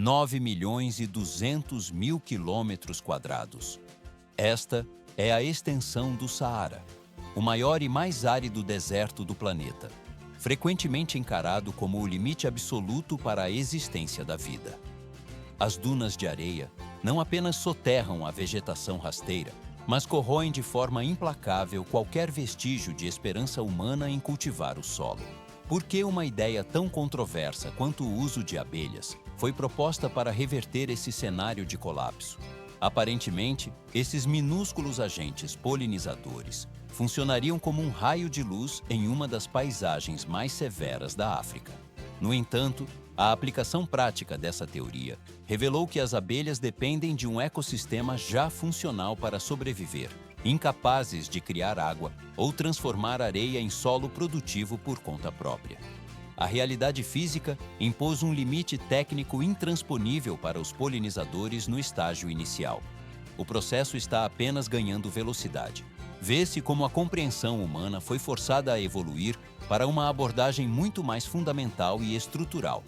9.200.000 quilômetros quadrados. Esta é a extensão do Saara, o maior e mais árido deserto do planeta, frequentemente encarado como o limite absoluto para a existência da vida. As dunas de areia não apenas soterram a vegetação rasteira, mas corroem de forma implacável qualquer vestígio de esperança humana em cultivar o solo. Por que uma ideia tão controversa quanto o uso de abelhas foi proposta para reverter esse cenário de colapso? Aparentemente, esses minúsculos agentes polinizadores funcionariam como um raio de luz em uma das paisagens mais severas da África. No entanto, a aplicação prática dessa teoria revelou que as abelhas dependem de um ecossistema já funcional para sobreviver, incapazes de criar água ou transformar areia em solo produtivo por conta própria. A realidade física impôs um limite técnico intransponível para os polinizadores no estágio inicial. O processo está apenas ganhando velocidade. Vê-se como a compreensão humana foi forçada a evoluir para uma abordagem muito mais fundamental e estrutural.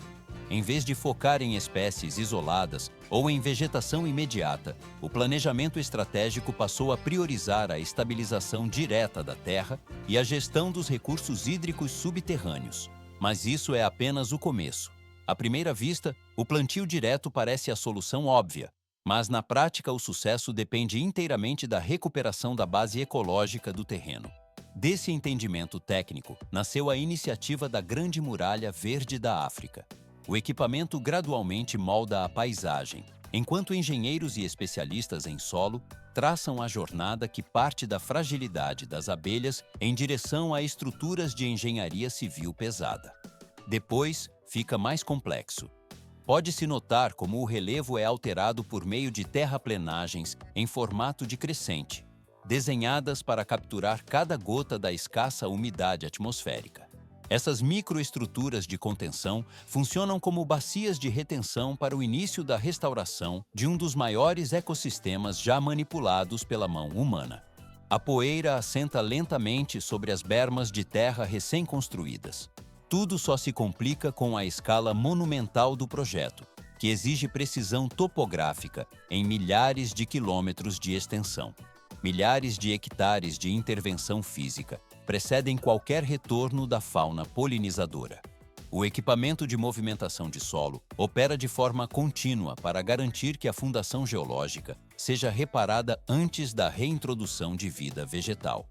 Em vez de focar em espécies isoladas ou em vegetação imediata, o planejamento estratégico passou a priorizar a estabilização direta da terra e a gestão dos recursos hídricos subterrâneos. Mas isso é apenas o começo. À primeira vista, o plantio direto parece a solução óbvia, mas na prática o sucesso depende inteiramente da recuperação da base ecológica do terreno. Desse entendimento técnico, nasceu a iniciativa da Grande Muralha Verde da África. O equipamento gradualmente molda a paisagem, enquanto engenheiros e especialistas em solo traçam a jornada que parte da fragilidade das abelhas em direção a estruturas de engenharia civil pesada. Depois, fica mais complexo. Pode-se notar como o relevo é alterado por meio de terraplenagens em formato de crescente, desenhadas para capturar cada gota da escassa umidade atmosférica. Essas microestruturas de contenção funcionam como bacias de retenção para o início da restauração de um dos maiores ecossistemas já manipulados pela mão humana. A poeira assenta lentamente sobre as bermas de terra recém-construídas. Tudo só se complica com a escala monumental do projeto, que exige precisão topográfica em milhares de quilômetros de extensão. Milhares de hectares de intervenção física precedem qualquer retorno da fauna polinizadora. O equipamento de movimentação de solo opera de forma contínua para garantir que a fundação geológica seja reparada antes da reintrodução de vida vegetal.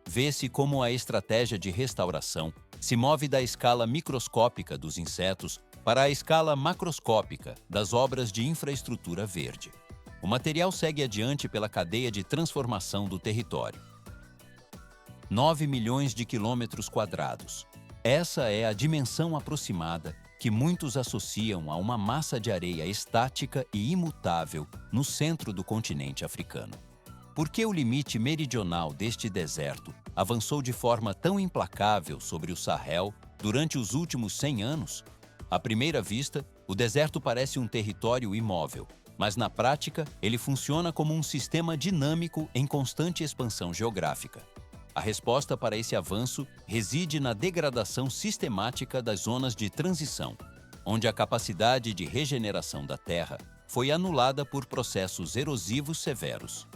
Vê-se como a estratégia de restauração se move da escala microscópica dos insetos para a escala macroscópica das obras de infraestrutura verde. O material segue adiante pela cadeia de transformação do território. 9 milhões de quilômetros quadrados. Essa é a dimensão aproximada que muitos associam a uma massa de areia estática e imutável no centro do continente africano. Por que o limite meridional deste deserto avançou de forma tão implacável sobre o Sahel durante os últimos 100 anos? À primeira vista, o deserto parece um território imóvel, mas na prática ele funciona como um sistema dinâmico em constante expansão geográfica. A resposta para esse avanço reside na degradação sistemática das zonas de transição, onde a capacidade de regeneração da terra foi anulada por processos erosivos severos.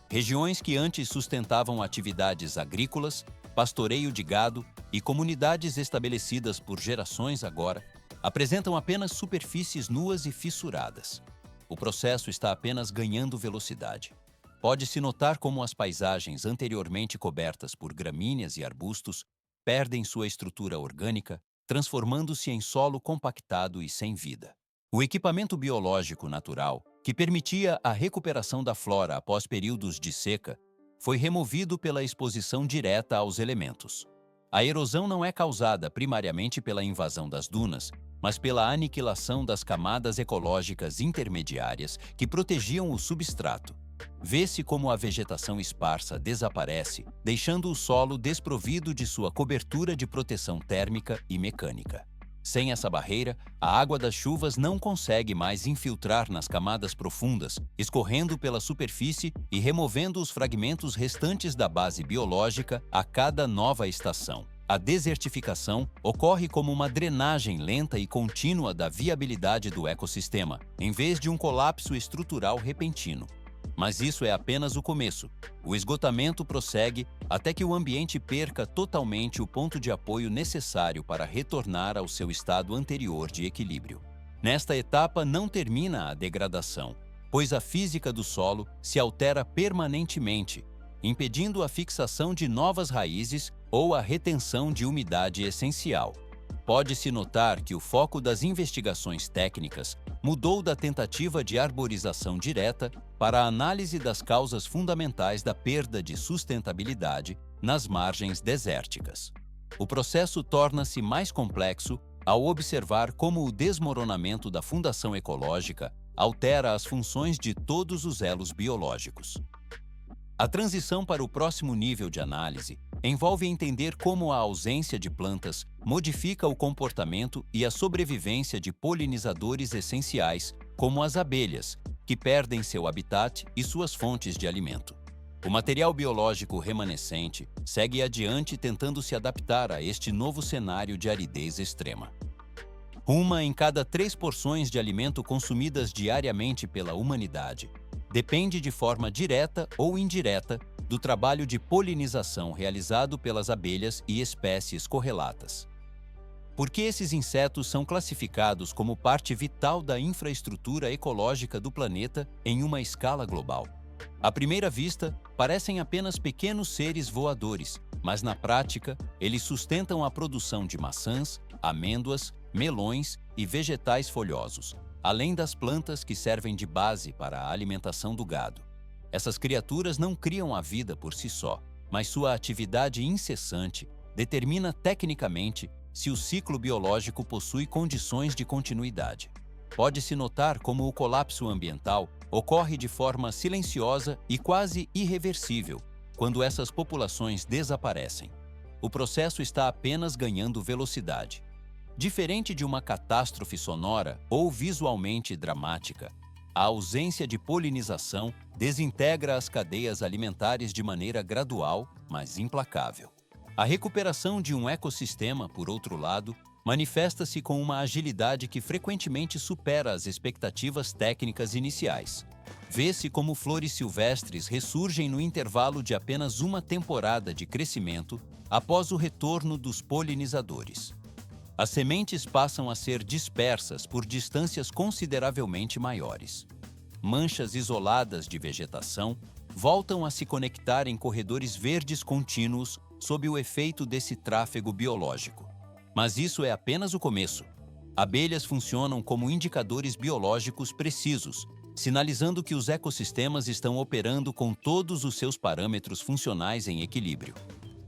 Regiões que antes sustentavam atividades agrícolas, pastoreio de gado e comunidades estabelecidas por gerações agora apresentam apenas superfícies nuas e fissuradas. O processo está apenas ganhando velocidade. Pode-se notar como as paisagens anteriormente cobertas por gramíneas e arbustos perdem sua estrutura orgânica, transformando-se em solo compactado e sem vida. O equipamento biológico natural, que permitia a recuperação da flora após períodos de seca, foi removido pela exposição direta aos elementos. A erosão não é causada primariamente pela invasão das dunas, mas pela aniquilação das camadas ecológicas intermediárias que protegiam o substrato. Vê-se como a vegetação esparsa desaparece, deixando o solo desprovido de sua cobertura de proteção térmica e mecânica. Sem essa barreira, a água das chuvas não consegue mais infiltrar nas camadas profundas, escorrendo pela superfície e removendo os fragmentos restantes da base biológica a cada nova estação. A desertificação ocorre como uma drenagem lenta e contínua da viabilidade do ecossistema, em vez de um colapso estrutural repentino. Mas isso é apenas o começo. O esgotamento prossegue até que o ambiente perca totalmente o ponto de apoio necessário para retornar ao seu estado anterior de equilíbrio. Nesta etapa não termina a degradação, pois a física do solo se altera permanentemente, impedindo a fixação de novas raízes ou a retenção de umidade essencial. Pode-se notar que o foco das investigações técnicas mudou da tentativa de arborização direta para a análise das causas fundamentais da perda de sustentabilidade nas margens desérticas. O processo torna-se mais complexo ao observar como o desmoronamento da fundação ecológica altera as funções de todos os elos biológicos. A transição para o próximo nível de análise envolve entender como a ausência de plantas modifica o comportamento e a sobrevivência de polinizadores essenciais, como as abelhas, que perdem seu habitat e suas fontes de alimento. O material biológico remanescente segue adiante tentando se adaptar a este novo cenário de aridez extrema. Uma em cada 3 porções de alimento consumidas diariamente pela humanidade depende de forma direta ou indireta do trabalho de polinização realizado pelas abelhas e espécies correlatas. Por que esses insetos são classificados como parte vital da infraestrutura ecológica do planeta em uma escala global? À primeira vista, parecem apenas pequenos seres voadores, mas na prática, eles sustentam a produção de maçãs, amêndoas, melões e vegetais folhosos, além das plantas que servem de base para a alimentação do gado. Essas criaturas não criam a vida por si só, mas sua atividade incessante determina tecnicamente se o ciclo biológico possui condições de continuidade. Pode-se notar como o colapso ambiental ocorre de forma silenciosa e quase irreversível quando essas populações desaparecem. O processo está apenas ganhando velocidade. Diferente de uma catástrofe sonora ou visualmente dramática, a ausência de polinização desintegra as cadeias alimentares de maneira gradual, mas implacável. A recuperação de um ecossistema, por outro lado, manifesta-se com uma agilidade que frequentemente supera as expectativas técnicas iniciais. Vê-se como flores silvestres ressurgem no intervalo de apenas uma temporada de crescimento após o retorno dos polinizadores. As sementes passam a ser dispersas por distâncias consideravelmente maiores. Manchas isoladas de vegetação voltam a se conectar em corredores verdes contínuos sob o efeito desse tráfego biológico. Mas isso é apenas o começo. Abelhas funcionam como indicadores biológicos precisos, sinalizando que os ecossistemas estão operando com todos os seus parâmetros funcionais em equilíbrio.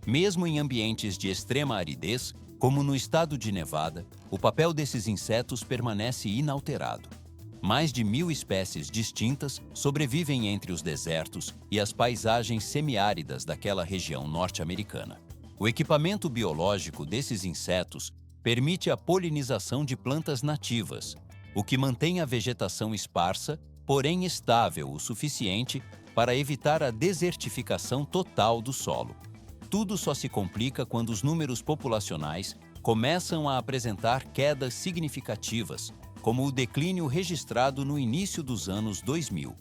Mesmo em ambientes de extrema aridez, como no estado de Nevada, o papel desses insetos permanece inalterado. Mais de 1000 espécies distintas sobrevivem entre os desertos e as paisagens semiáridas daquela região norte-americana. O equipamento biológico desses insetos permite a polinização de plantas nativas, o que mantém a vegetação esparsa, porém estável o suficiente para evitar a desertificação total do solo. Tudo só se complica quando os números populacionais começam a apresentar quedas significativas, como o declínio registrado no início dos anos 2000.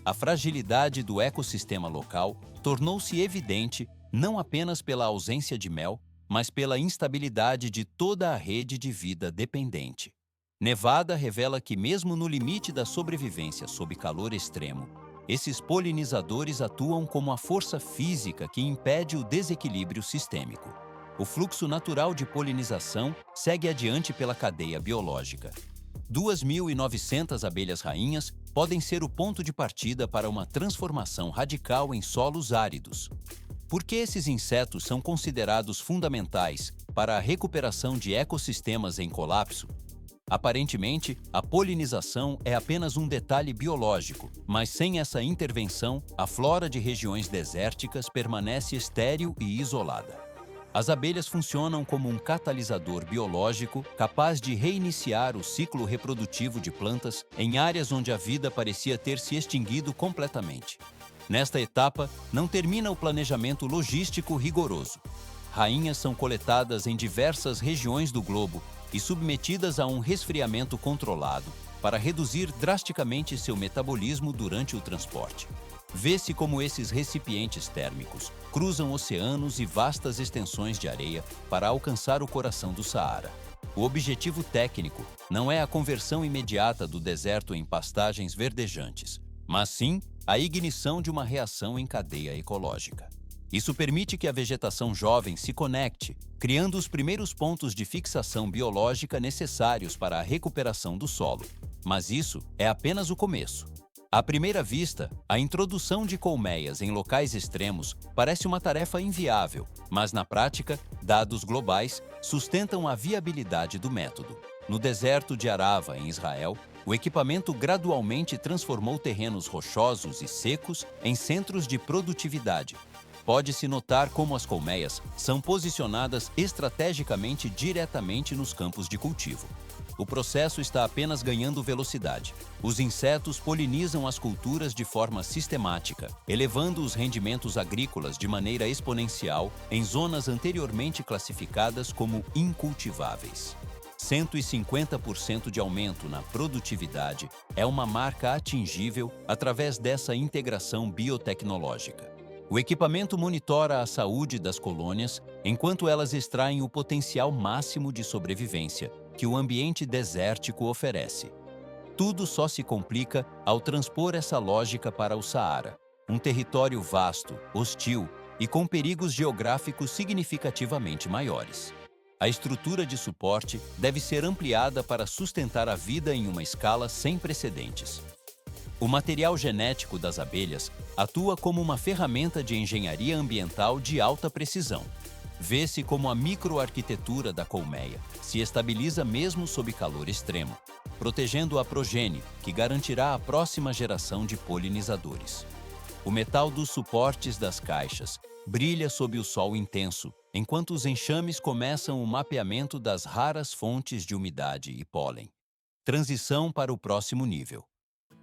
A fragilidade do ecossistema local tornou-se evidente não apenas pela ausência de mel, mas pela instabilidade de toda a rede de vida dependente. Nevada revela que, mesmo no limite da sobrevivência sob calor extremo, esses polinizadores atuam como a força física que impede o desequilíbrio sistêmico. O fluxo natural de polinização segue adiante pela cadeia biológica. 2.900 abelhas rainhas podem ser o ponto de partida para uma transformação radical em solos áridos. Por que esses insetos são considerados fundamentais para a recuperação de ecossistemas em colapso? Aparentemente, a polinização é apenas um detalhe biológico, mas sem essa intervenção, a flora de regiões desérticas permanece estéril e isolada. As abelhas funcionam como um catalisador biológico capaz de reiniciar o ciclo reprodutivo de plantas em áreas onde a vida parecia ter se extinguido completamente. Nesta etapa, não termina o planejamento logístico rigoroso. rainhas são coletadas em diversas regiões do globo e submetidas a um resfriamento controlado para reduzir drasticamente seu metabolismo durante o transporte. Vê-se como esses recipientes térmicos cruzam oceanos e vastas extensões de areia para alcançar o coração do Saara. O objetivo técnico não é a conversão imediata do deserto em pastagens verdejantes, mas sim a ignição de uma reação em cadeia ecológica. Isso permite que a vegetação jovem se conecte, criando os primeiros pontos de fixação biológica necessários para a recuperação do solo. Mas isso é apenas o começo. À primeira vista, a introdução de colmeias em locais extremos parece uma tarefa inviável, mas na prática, dados globais sustentam a viabilidade do método. No deserto de Arava, em Israel, o equipamento gradualmente transformou terrenos rochosos e secos em centros de produtividade. Pode-se notar como as colmeias são posicionadas estrategicamente diretamente nos campos de cultivo. O processo está apenas ganhando velocidade. Os insetos polinizam as culturas de forma sistemática, elevando os rendimentos agrícolas de maneira exponencial em zonas anteriormente classificadas como incultiváveis. 150% de aumento na produtividade é uma marca atingível através dessa integração biotecnológica. O equipamento monitora a saúde das colônias enquanto elas extraem o potencial máximo de sobrevivência que o ambiente desértico oferece. Tudo só se complica ao transpor essa lógica para o Saara, um território vasto, hostil e com perigos geográficos significativamente maiores. A estrutura de suporte deve ser ampliada para sustentar a vida em uma escala sem precedentes. O material genético das abelhas atua como uma ferramenta de engenharia ambiental de alta precisão. Vê-se como a microarquitetura da colmeia se estabiliza mesmo sob calor extremo, protegendo a progênie, que garantirá a próxima geração de polinizadores. O metal dos suportes das caixas brilha sob o sol intenso, enquanto os enxames começam o mapeamento das raras fontes de umidade e pólen. Transição para o próximo nível.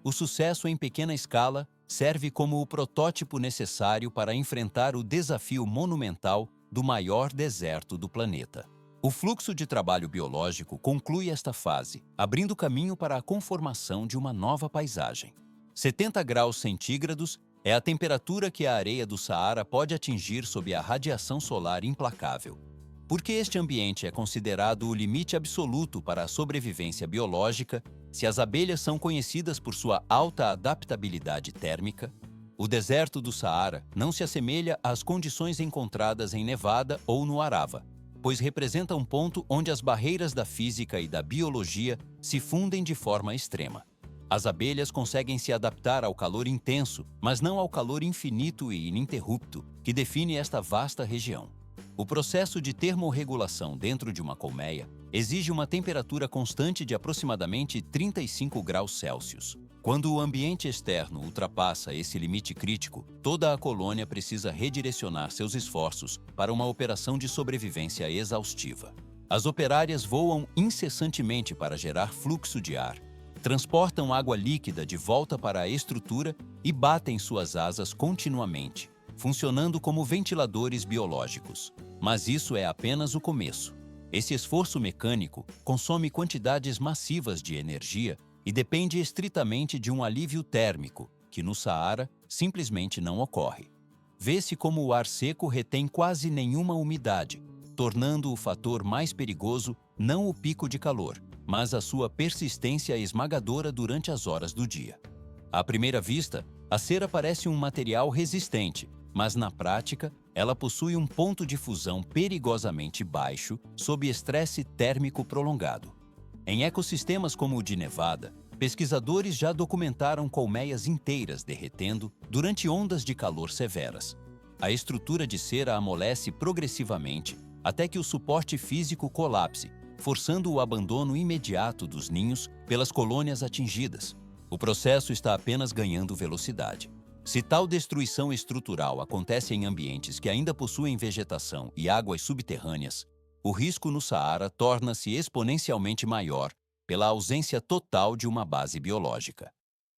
O sucesso em pequena escala serve como o protótipo necessário para enfrentar o desafio monumental do maior deserto do planeta. O fluxo de trabalho biológico conclui esta fase, abrindo caminho para a conformação de uma nova paisagem. 70 graus centígrados é a temperatura que a areia do Saara pode atingir sob a radiação solar implacável. Porque este ambiente é considerado o limite absoluto para a sobrevivência biológica, se as abelhas são conhecidas por sua alta adaptabilidade térmica, o deserto do Saara não se assemelha às condições encontradas em Nevada ou no Arava, pois representa um ponto onde as barreiras da física e da biologia se fundem de forma extrema. As abelhas conseguem se adaptar ao calor intenso, mas não ao calor infinito e ininterrupto que define esta vasta região. O processo de termorregulação dentro de uma colmeia exige uma temperatura constante de aproximadamente 35 graus Celsius. Quando o ambiente externo ultrapassa esse limite crítico, toda a colônia precisa redirecionar seus esforços para uma operação de sobrevivência exaustiva. As operárias voam incessantemente para gerar fluxo de ar, transportam água líquida de volta para a estrutura e batem suas asas continuamente, funcionando como ventiladores biológicos. Mas isso é apenas o começo. Esse esforço mecânico consome quantidades massivas de energia e depende estritamente de um alívio térmico, que no Saara simplesmente não ocorre. Vê-se como o ar seco retém quase nenhuma umidade, tornando o fator mais perigoso não o pico de calor, mas a sua persistência esmagadora durante as horas do dia. À primeira vista, a cera parece um material resistente, mas na prática, ela possui um ponto de fusão perigosamente baixo sob estresse térmico prolongado. Em ecossistemas como o de Nevada, pesquisadores já documentaram colmeias inteiras derretendo durante ondas de calor severas. A estrutura de cera amolece progressivamente até que o suporte físico colapse, forçando o abandono imediato dos ninhos pelas colônias atingidas. O processo está apenas ganhando velocidade. Se tal destruição estrutural acontece em ambientes que ainda possuem vegetação e águas subterrâneas, o risco no Saara torna-se exponencialmente maior pela ausência total de uma base biológica.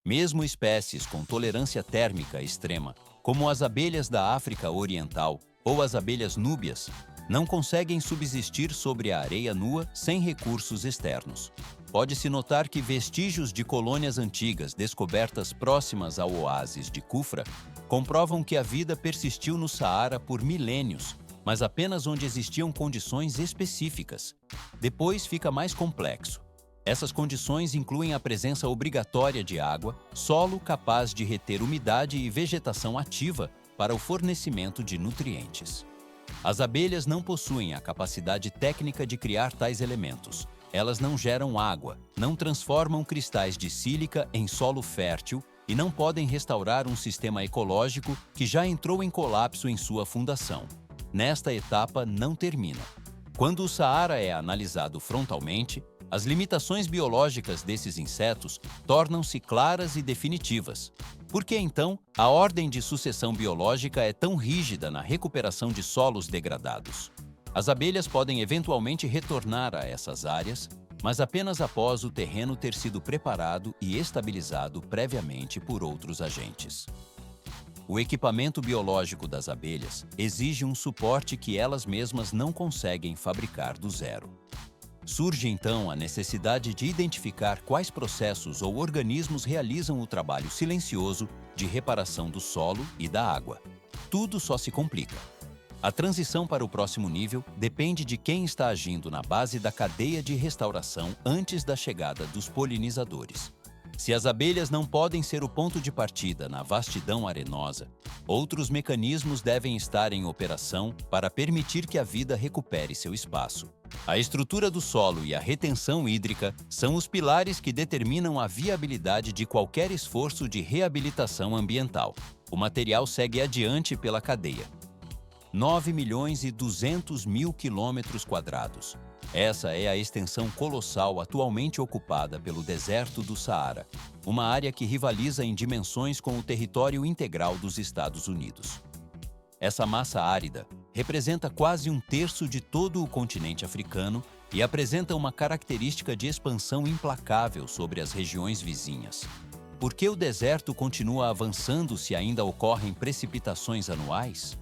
Mesmo espécies com tolerância térmica extrema, como as abelhas da África Oriental ou as abelhas núbias, não conseguem subsistir sobre a areia nua sem recursos externos. Pode-se notar que vestígios de colônias antigas descobertas próximas ao oásis de Kufra comprovam que a vida persistiu no Saara por milênios, mas apenas onde existiam condições específicas. Depois fica mais complexo. Essas condições incluem a presença obrigatória de água, solo capaz de reter umidade e vegetação ativa para o fornecimento de nutrientes. As abelhas não possuem a capacidade técnica de criar tais elementos. Elas não geram água, não transformam cristais de sílica em solo fértil e não podem restaurar um sistema ecológico que já entrou em colapso em sua fundação. Nesta etapa não termina. Quando o Saara é analisado frontalmente, as limitações biológicas desses insetos tornam-se claras e definitivas. Por que, então, a ordem de sucessão biológica é tão rígida na recuperação de solos degradados? As abelhas podem eventualmente retornar a essas áreas, mas apenas após o terreno ter sido preparado e estabilizado previamente por outros agentes. O equipamento biológico das abelhas exige um suporte que elas mesmas não conseguem fabricar do zero. Surge então a necessidade de identificar quais processos ou organismos realizam o trabalho silencioso de reparação do solo e da água. Tudo só se complica. A transição para o próximo nível depende de quem está agindo na base da cadeia de restauração antes da chegada dos polinizadores. Se as abelhas não podem ser o ponto de partida na vastidão arenosa, outros mecanismos devem estar em operação para permitir que a vida recupere seu espaço. A estrutura do solo e a retenção hídrica são os pilares que determinam a viabilidade de qualquer esforço de reabilitação ambiental. O material segue adiante pela cadeia. 9.200.000 km². Essa é a extensão colossal atualmente ocupada pelo deserto do Saara, uma área que rivaliza em dimensões com o território integral dos Estados Unidos. Essa massa árida representa quase um terço de todo o continente africano e apresenta uma característica de expansão implacável sobre as regiões vizinhas. Por que o deserto continua avançando se ainda ocorrem precipitações anuais?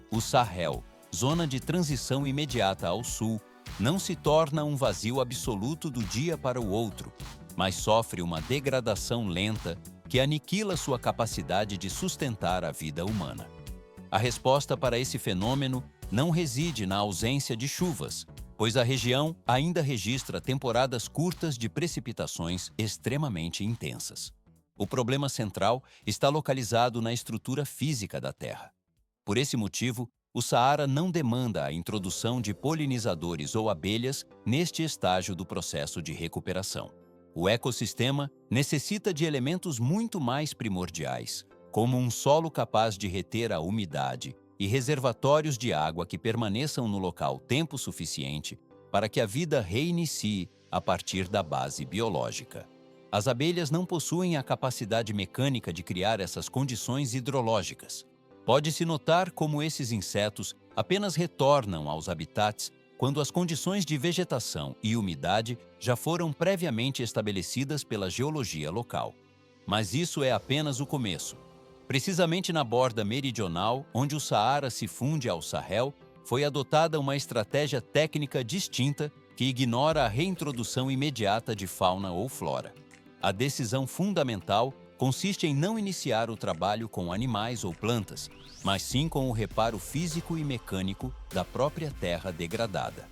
O Sahel, zona de transição imediata ao sul, não se torna um vazio absoluto do dia para o outro, mas sofre uma degradação lenta que aniquila sua capacidade de sustentar a vida humana. A resposta para esse fenômeno não reside na ausência de chuvas, pois a região ainda registra temporadas curtas de precipitações extremamente intensas. O problema central está localizado na estrutura física da Terra. Por esse motivo, o Saara não demanda a introdução de polinizadores ou abelhas neste estágio do processo de recuperação. O ecossistema necessita de elementos muito mais primordiais, como um solo capaz de reter a umidade e reservatórios de água que permaneçam no local tempo suficiente para que a vida reinicie a partir da base biológica. As abelhas não possuem a capacidade mecânica de criar essas condições hidrológicas. Pode-se notar como esses insetos apenas retornam aos habitats quando as condições de vegetação e umidade já foram previamente estabelecidas pela geologia local. Mas isso é apenas o começo. Precisamente na borda meridional, onde o Saara se funde ao Sahel, foi adotada uma estratégia técnica distinta que ignora a reintrodução imediata de fauna ou flora. A decisão fundamental consiste em não iniciar o trabalho com animais ou plantas, mas sim com o reparo físico e mecânico da própria terra degradada.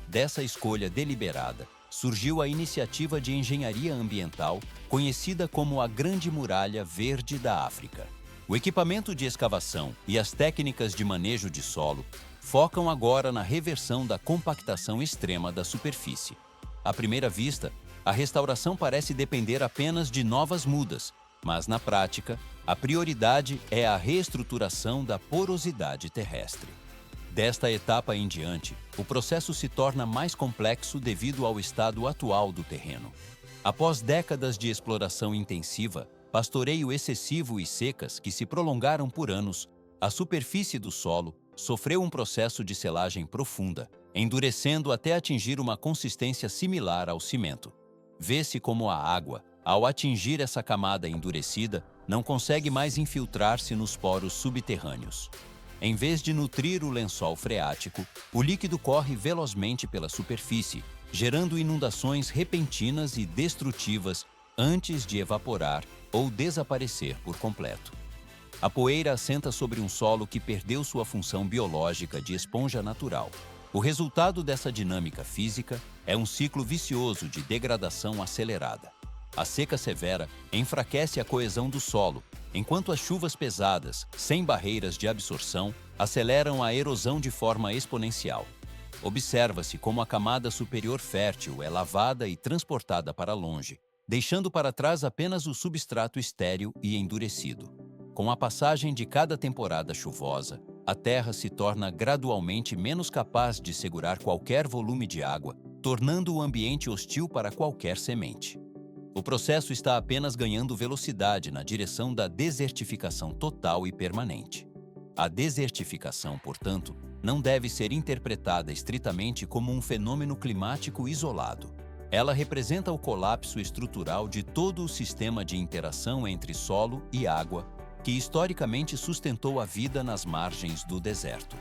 Dessa escolha deliberada, surgiu a iniciativa de engenharia ambiental, conhecida como a Grande Muralha Verde da África. O equipamento de escavação e as técnicas de manejo de solo focam agora na reversão da compactação extrema da superfície. À primeira vista, a restauração parece depender apenas de novas mudas, mas na prática, a prioridade é a reestruturação da porosidade terrestre. Desta etapa em diante, o processo se torna mais complexo devido ao estado atual do terreno. Após décadas de exploração intensiva, pastoreio excessivo e secas que se prolongaram por anos, a superfície do solo sofreu um processo de selagem profunda, endurecendo até atingir uma consistência similar ao cimento. Vê-se como a água, ao atingir essa camada endurecida, não consegue mais infiltrar-se nos poros subterrâneos. Em vez de nutrir o lençol freático, o líquido corre velozmente pela superfície, gerando inundações repentinas e destrutivas antes de evaporar ou desaparecer por completo. A poeira assenta sobre um solo que perdeu sua função biológica de esponja natural. O resultado dessa dinâmica física é um ciclo vicioso de degradação acelerada. A seca severa enfraquece a coesão do solo, enquanto as chuvas pesadas, sem barreiras de absorção, aceleram a erosão de forma exponencial. Observa-se como a camada superior fértil é lavada e transportada para longe, deixando para trás apenas o substrato estéril e endurecido. Com a passagem de cada temporada chuvosa, a terra se torna gradualmente menos capaz de segurar qualquer volume de água, tornando o ambiente hostil para qualquer semente. O processo está apenas ganhando velocidade na direção da desertificação total e permanente. A desertificação, portanto, não deve ser interpretada estritamente como um fenômeno climático isolado. Ela representa o colapso estrutural de todo o sistema de interação entre solo e água, que historicamente sustentou a vida nas margens do deserto.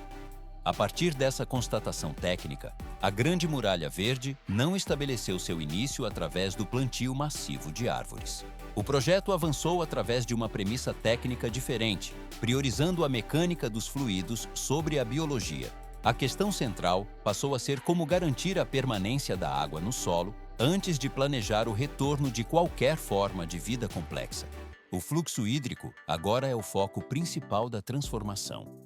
A partir dessa constatação técnica, a Grande Muralha Verde não estabeleceu seu início através do plantio massivo de árvores. O projeto avançou através de uma premissa técnica diferente, priorizando a mecânica dos fluidos sobre a biologia. A questão central passou a ser como garantir a permanência da água no solo antes de planejar o retorno de qualquer forma de vida complexa. O fluxo hídrico agora é o foco principal da transformação.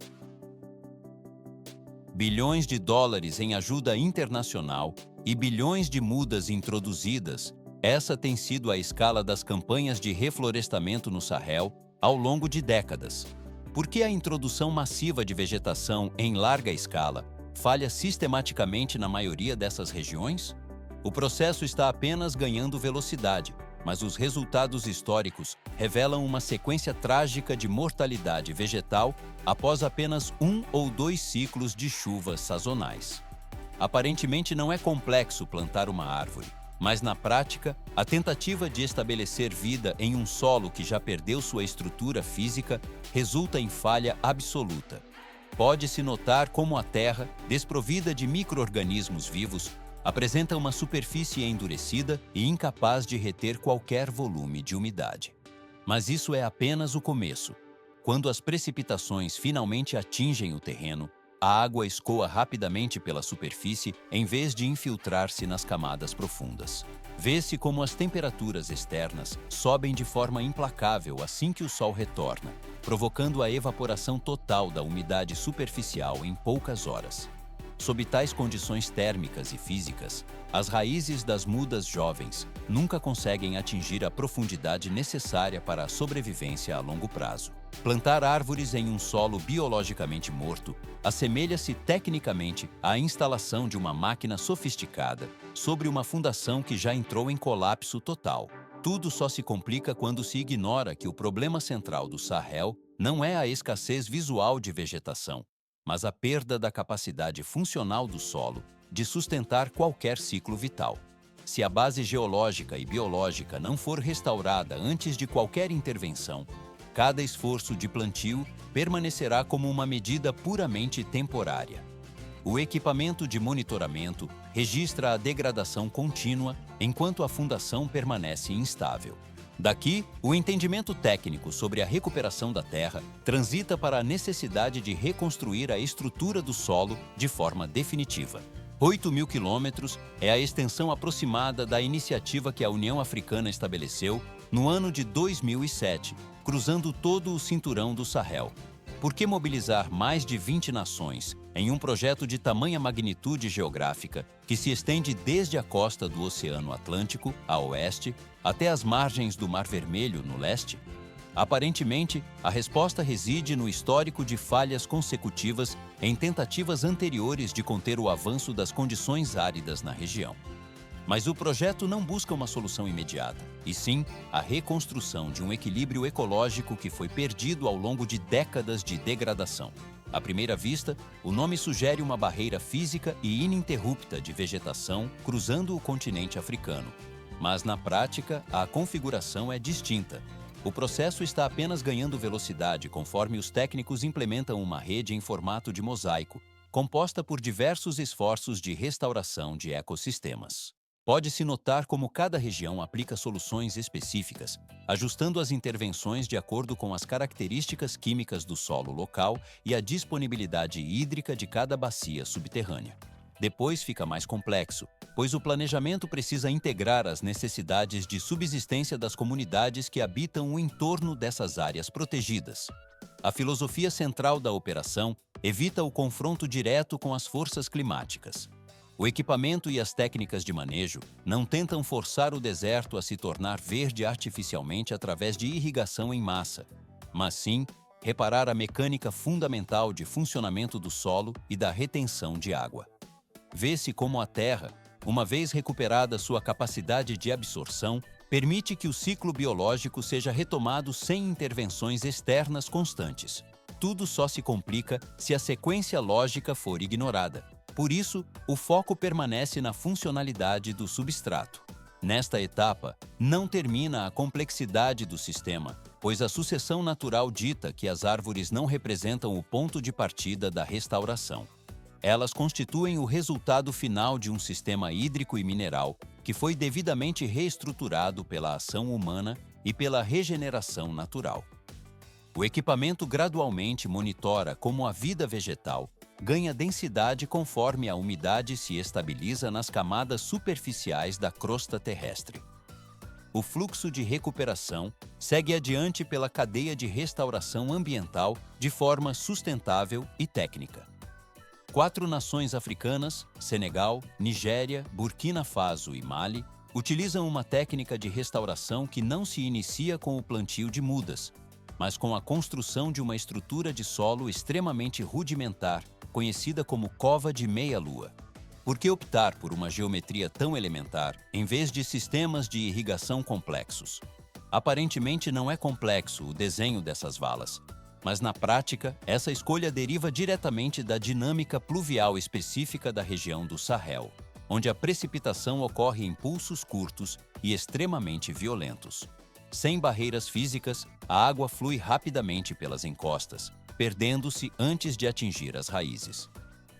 Bilhões de dólares em ajuda internacional e bilhões de mudas introduzidas, essa tem sido a escala das campanhas de reflorestamento no Sahel ao longo de décadas. Por que a introdução massiva de vegetação em larga escala falha sistematicamente na maioria dessas regiões? O processo está apenas ganhando velocidade, mas os resultados históricos revelam uma sequência trágica de mortalidade vegetal após apenas 1 ou 2 ciclos de chuvas sazonais. Aparentemente não é complexo plantar uma árvore, mas na prática, a tentativa de estabelecer vida em um solo que já perdeu sua estrutura física resulta em falha absoluta. Pode-se notar como a terra, desprovida de micro-organismos vivos, apresenta uma superfície endurecida e incapaz de reter qualquer volume de umidade. Mas isso é apenas o começo. Quando as precipitações finalmente atingem o terreno, a água escoa rapidamente pela superfície em vez de infiltrar-se nas camadas profundas. Vê-se como as temperaturas externas sobem de forma implacável assim que o sol retorna, provocando a evaporação total da umidade superficial em poucas horas. Sob tais condições térmicas e físicas, as raízes das mudas jovens nunca conseguem atingir a profundidade necessária para a sobrevivência a longo prazo. Plantar árvores em um solo biologicamente morto assemelha-se tecnicamente à instalação de uma máquina sofisticada sobre uma fundação que já entrou em colapso total. Tudo só se complica quando se ignora que o problema central do Sahel não é a escassez visual de vegetação, mas a perda da capacidade funcional do solo de sustentar qualquer ciclo vital. Se a base geológica e biológica não for restaurada antes de qualquer intervenção, cada esforço de plantio permanecerá como uma medida puramente temporária. O equipamento de monitoramento registra a degradação contínua enquanto a fundação permanece instável. Daqui, o entendimento técnico sobre a recuperação da terra transita para a necessidade de reconstruir a estrutura do solo de forma definitiva. 8.000 quilômetros é a extensão aproximada da iniciativa que a União Africana estabeleceu no ano de 2007, cruzando todo o cinturão do Sahel. Por que mobilizar mais de 20 nações em um projeto de tamanha magnitude geográfica que se estende desde a costa do Oceano Atlântico, a oeste, até as margens do Mar Vermelho, no leste? Aparentemente, a resposta reside no histórico de falhas consecutivas em tentativas anteriores de conter o avanço das condições áridas na região. Mas o projeto não busca uma solução imediata, e sim a reconstrução de um equilíbrio ecológico que foi perdido ao longo de décadas de degradação. À primeira vista, o nome sugere uma barreira física e ininterrupta de vegetação cruzando o continente africano. Mas, na prática, a configuração é distinta. O processo está apenas ganhando velocidade conforme os técnicos implementam uma rede em formato de mosaico, composta por diversos esforços de restauração de ecossistemas. Pode-se notar como cada região aplica soluções específicas, ajustando as intervenções de acordo com as características químicas do solo local e a disponibilidade hídrica de cada bacia subterrânea. Depois fica mais complexo, pois o planejamento precisa integrar as necessidades de subsistência das comunidades que habitam o entorno dessas áreas protegidas. A filosofia central da operação evita o confronto direto com as forças climáticas. O equipamento e as técnicas de manejo não tentam forçar o deserto a se tornar verde artificialmente através de irrigação em massa, mas sim reparar a mecânica fundamental de funcionamento do solo e da retenção de água. Vê-se como a Terra, uma vez recuperada sua capacidade de absorção, permite que o ciclo biológico seja retomado sem intervenções externas constantes. Tudo só se complica se a sequência lógica for ignorada. Por isso, o foco permanece na funcionalidade do substrato. Nesta etapa, não termina a complexidade do sistema, pois a sucessão natural dita que as árvores não representam o ponto de partida da restauração. Elas constituem o resultado final de um sistema hídrico e mineral que foi devidamente reestruturado pela ação humana e pela regeneração natural. O equipamento gradualmente monitora como a vida vegetal ganha densidade conforme a umidade se estabiliza nas camadas superficiais da crosta terrestre. O fluxo de recuperação segue adiante pela cadeia de restauração ambiental de forma sustentável e técnica. 4 nações africanas, Senegal, Nigéria, Burkina Faso e Mali, utilizam uma técnica de restauração que não se inicia com o plantio de mudas, mas com a construção de uma estrutura de solo extremamente rudimentar, conhecida como cova de meia-lua. Por que optar por uma geometria tão elementar, em vez de sistemas de irrigação complexos? Aparentemente não é complexo o desenho dessas valas, mas na prática, essa escolha deriva diretamente da dinâmica pluvial específica da região do Sahel, onde a precipitação ocorre em pulsos curtos e extremamente violentos. Sem barreiras físicas, a água flui rapidamente pelas encostas, perdendo-se antes de atingir as raízes.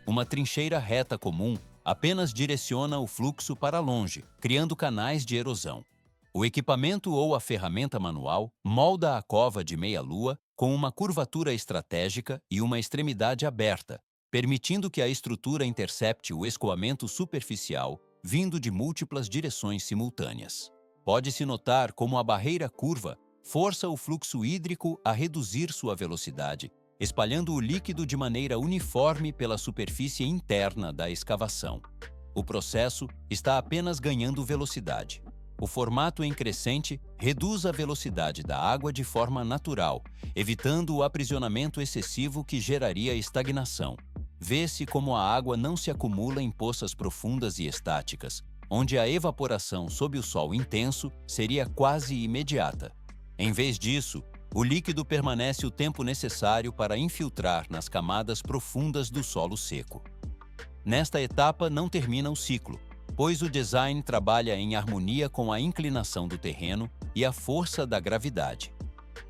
Uma trincheira reta comum apenas direciona o fluxo para longe, criando canais de erosão. O equipamento ou a ferramenta manual molda a cova de meia-lua com uma curvatura estratégica e uma extremidade aberta, permitindo que a estrutura intercepte o escoamento superficial vindo de múltiplas direções simultâneas. Pode-se notar como a barreira curva força o fluxo hídrico a reduzir sua velocidade, espalhando o líquido de maneira uniforme pela superfície interna da escavação. O processo está apenas ganhando velocidade. O formato em crescente reduz a velocidade da água de forma natural, evitando o aprisionamento excessivo que geraria estagnação. Vê-se como a água não se acumula em poças profundas e estáticas, onde a evaporação sob o sol intenso seria quase imediata. Em vez disso, o líquido permanece o tempo necessário para infiltrar nas camadas profundas do solo seco. Nesta etapa não termina o ciclo, pois o design trabalha em harmonia com a inclinação do terreno e a força da gravidade.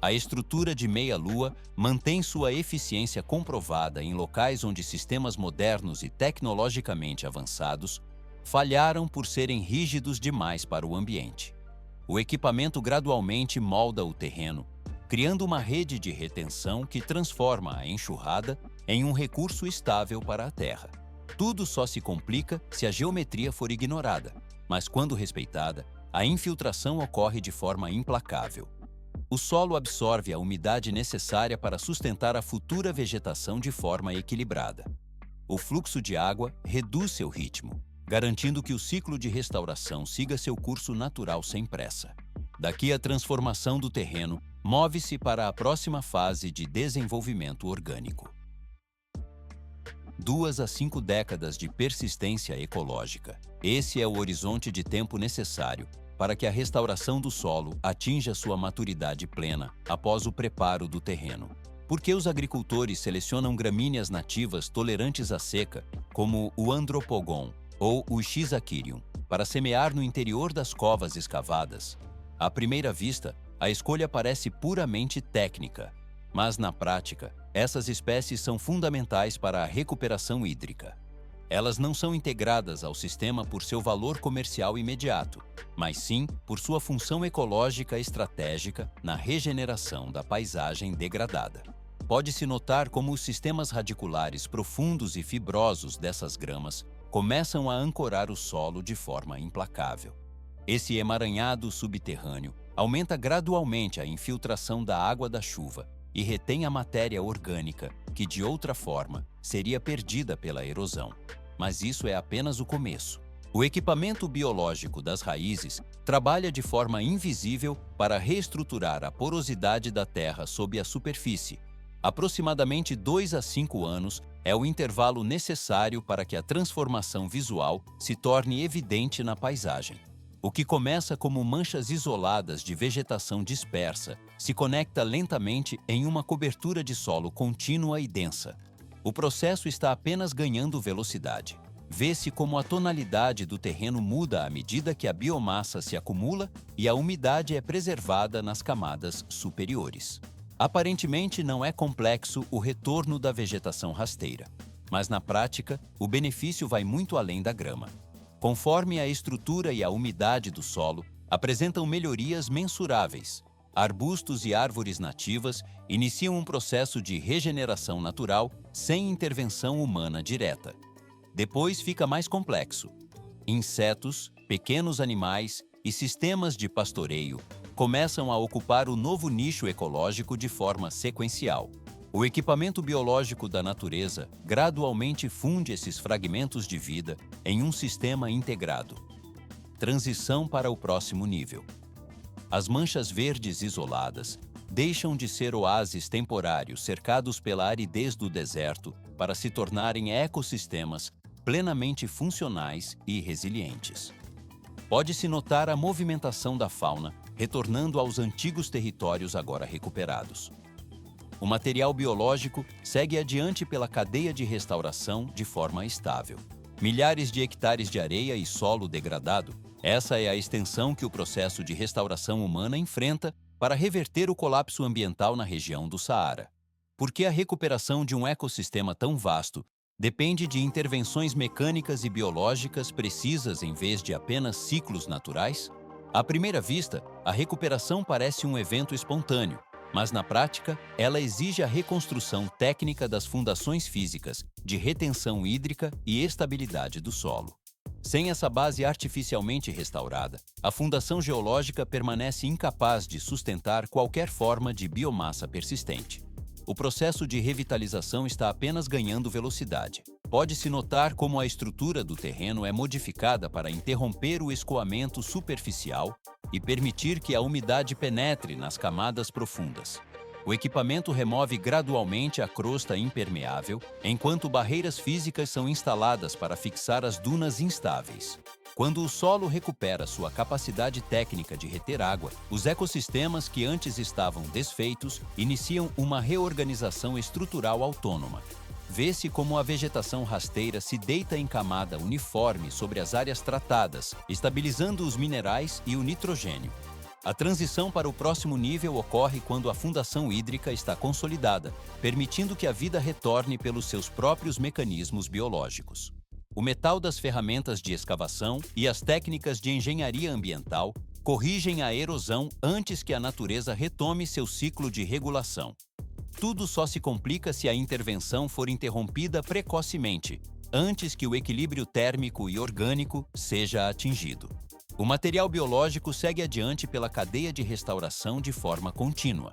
A estrutura de meia-lua mantém sua eficiência comprovada em locais onde sistemas modernos e tecnologicamente avançados falharam por serem rígidos demais para o ambiente. O equipamento gradualmente molda o terreno, criando uma rede de retenção que transforma a enxurrada em um recurso estável para a terra. Tudo só se complica se a geometria for ignorada, mas quando respeitada, a infiltração ocorre de forma implacável. O solo absorve a umidade necessária para sustentar a futura vegetação de forma equilibrada. O fluxo de água reduz seu ritmo, garantindo que o ciclo de restauração siga seu curso natural sem pressa. Daqui a transformação do terreno, move-se para a próxima fase de desenvolvimento orgânico. 2 a 5 décadas de persistência ecológica. Esse é o horizonte de tempo necessário para que a restauração do solo atinja sua maturidade plena após o preparo do terreno. Por que os agricultores selecionam gramíneas nativas tolerantes à seca, como o Andropogon ou o Schizakirium, para semear no interior das covas escavadas? À primeira vista, a escolha parece puramente técnica, mas na prática, essas espécies são fundamentais para a recuperação hídrica. Elas não são integradas ao sistema por seu valor comercial imediato, mas sim por sua função ecológica estratégica na regeneração da paisagem degradada. Pode-se notar como os sistemas radiculares profundos e fibrosos dessas gramas começam a ancorar o solo de forma implacável. Esse emaranhado subterrâneo aumenta gradualmente a infiltração da água da chuva e retém a matéria orgânica que, de outra forma, seria perdida pela erosão. Mas isso é apenas o começo. O equipamento biológico das raízes trabalha de forma invisível para reestruturar a porosidade da terra sob a superfície. Aproximadamente 2 a 5 anos é o intervalo necessário para que a transformação visual se torne evidente na paisagem. O que começa como manchas isoladas de vegetação dispersa se conecta lentamente em uma cobertura de solo contínua e densa. O processo está apenas ganhando velocidade. Vê-se como a tonalidade do terreno muda à medida que a biomassa se acumula e a umidade é preservada nas camadas superiores. Aparentemente não é complexo o retorno da vegetação rasteira, mas na prática o benefício vai muito além da grama. Conforme a estrutura e a umidade do solo apresentam melhorias mensuráveis, arbustos e árvores nativas iniciam um processo de regeneração natural sem intervenção humana direta. Depois fica mais complexo. Insetos, pequenos animais e sistemas de pastoreio começam a ocupar o novo nicho ecológico de forma sequencial. O equipamento biológico da natureza gradualmente funde esses fragmentos de vida em um sistema integrado. Transição para o próximo nível. As manchas verdes isoladas deixam de ser oásis temporários cercados pela aridez do deserto para se tornarem ecossistemas plenamente funcionais e resilientes. Pode-se notar a movimentação da fauna retornando aos antigos territórios agora recuperados. O material biológico segue adiante pela cadeia de restauração de forma estável. Milhares de hectares de areia e solo degradado, essa é a extensão que o processo de restauração humana enfrenta para reverter o colapso ambiental na região do Saara. Por que a recuperação de um ecossistema tão vasto depende de intervenções mecânicas e biológicas precisas em vez de apenas ciclos naturais? À primeira vista, a recuperação parece um evento espontâneo, mas na prática, ela exige a reconstrução técnica das fundações físicas, de retenção hídrica e estabilidade do solo. Sem essa base artificialmente restaurada, a fundação geológica permanece incapaz de sustentar qualquer forma de biomassa persistente. O processo de revitalização está apenas ganhando velocidade. Pode-se notar como a estrutura do terreno é modificada para interromper o escoamento superficial e permitir que a umidade penetre nas camadas profundas. O equipamento remove gradualmente a crosta impermeável, enquanto barreiras físicas são instaladas para fixar as dunas instáveis. Quando o solo recupera sua capacidade técnica de reter água, os ecossistemas que antes estavam desfeitos iniciam uma reorganização estrutural autônoma. Vê-se como a vegetação rasteira se deita em camada uniforme sobre as áreas tratadas, estabilizando os minerais e o nitrogênio. A transição para o próximo nível ocorre quando a fundação hídrica está consolidada, permitindo que a vida retorne pelos seus próprios mecanismos biológicos. O metal das ferramentas de escavação e as técnicas de engenharia ambiental corrigem a erosão antes que a natureza retome seu ciclo de regulação. Tudo só se complica se a intervenção for interrompida precocemente, antes que o equilíbrio térmico e orgânico seja atingido. O material biológico segue adiante pela cadeia de restauração de forma contínua.